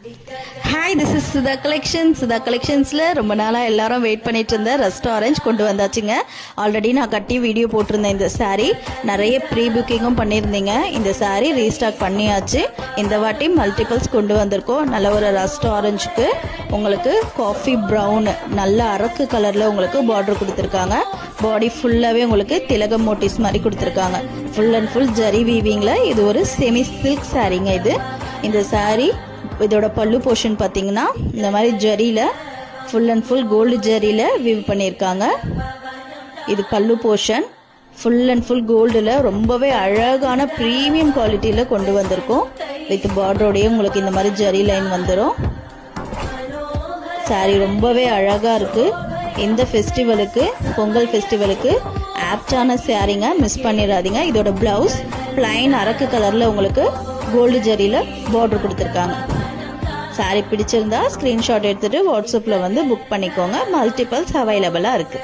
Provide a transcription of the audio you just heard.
Hi, this is Sudha Collections. Sudha Collectionsல ரொம்ப நாளா எல்லாரும் வெயிட் பண்ணிட்டு இருந்த ரஸ்ட் ஆரஞ்சு கொண்டு வந்தாச்சுங்க. ஆல்ரெடி நான் கட்டி வீடியோ போட்டிருந்தேன். இந்த saree நிறைய ப்ரீ புக்கிங்கும் பண்ணியிருந்தீங்க. இந்த saree ரீஸ்டாக் பண்ணியாச்சு. இந்த வாட்டி மல்டிபிள்ஸ் கொண்டு வந்திருக்கோம். நல்ல ஒரு ரஸ்ட் ஆரஞ்சுக்கு உங்களுக்கு காஃபி ப்ரௌன் நல்ல அரக்கு கலர்ல உங்களுக்கு பார்டர் கொடுத்துருக்காங்க. பாடி ஃபுல்லாவே உங்களுக்கு திலகம் மோட்டிவ்ஸ் மாதிரி கொடுத்துருக்காங்க. ஃபுல் அண்ட் ஃபுல் ஜரி வீவிங்ல இது ஒரு செமி சில்க் சாரீங்க. இந்த saree இதோட பல்லு போர்ஷன் பார்த்தீங்கன்னா இந்த மாதிரி ஜரியில் ஃபுல் அண்ட் ஃபுல் கோல்டு ஜரியில் வீவ் பண்ணியிருக்காங்க. இது பல்லு போர்ஷன் ஃபுல் அண்ட் ஃபுல் கோல்டில் ரொம்பவே அழகான ப்ரீமியம் குவாலிட்டியில் கொண்டு வந்திருக்கோம். வித் பார்டரோடையே உங்களுக்கு இந்த மாதிரி ஜரி லைன் வந்துடும். சாரீ ரொம்பவே அழகாக இருக்குது. இந்த ஃபெஸ்டிவலுக்கு பொங்கல் ஃபெஸ்டிவலுக்கு ஆப்டான சாரீங்க, மிஸ் பண்ணிடாதீங்க. இதோட பிளவுஸ் பிளைன் அரக்கு கலரில் உங்களுக்கு கோல்டு ஜரியில் பார்டர் கொடுத்துருக்காங்க. சாரீ பிடிச்சிருந்தா ஸ்க்ரீன்ஷாட் எடுத்துகிட்டு வாட்ஸ்அப்பில் வந்து புக் பண்ணிக்கோங்க. மல்டிபிள்ஸ் அவைலபிளாக இருக்குது.